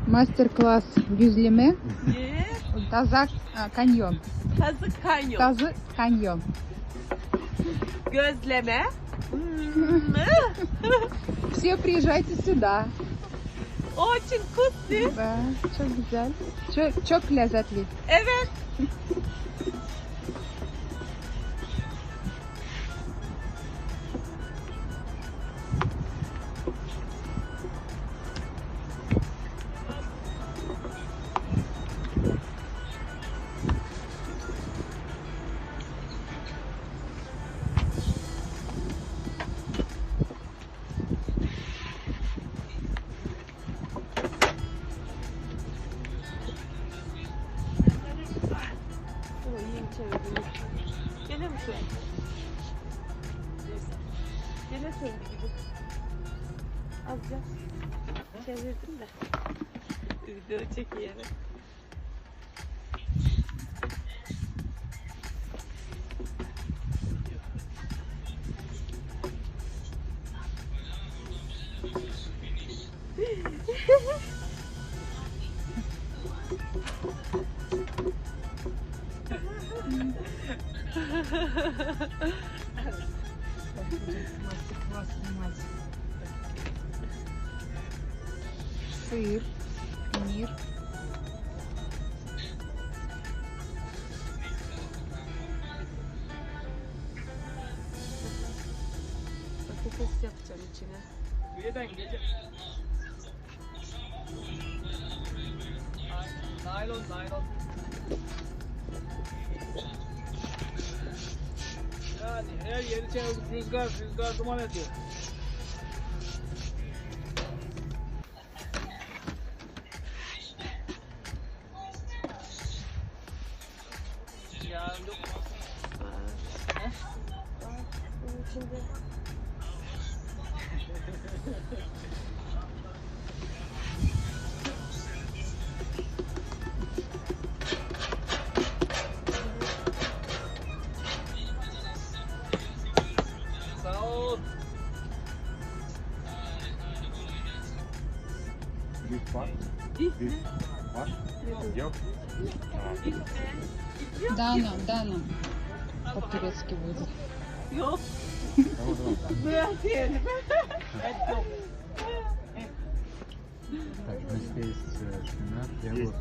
Mastер-класс yüzleme. Ye. Таза каньон. Tazı kanyon. Тазы каньон. Gözleme. Все приезжайте сюда. Очень вкусный. Да, çok güzel. Çok lezzetli. Evet. Bunu iyi çevirdim. Gene mi söndü? Gene söndü gibi. Azıcık çevirdim de. Video çekiyorum. Сыр, пемир. Patates yapacağım içine. Naylon, naylon. Yani her yeri çevirdik, rüzgar duman ediyor. Ya yok mu? Bunun içinde Sağ ol. Büyük var. İp Büyük mi? var. Yok. İp mi? İp yok. Дана. По-турецки будет. Yok. Tamam tamam. Beyaz yiyelim. Et yok. Так, здесь шпинат, яблоко.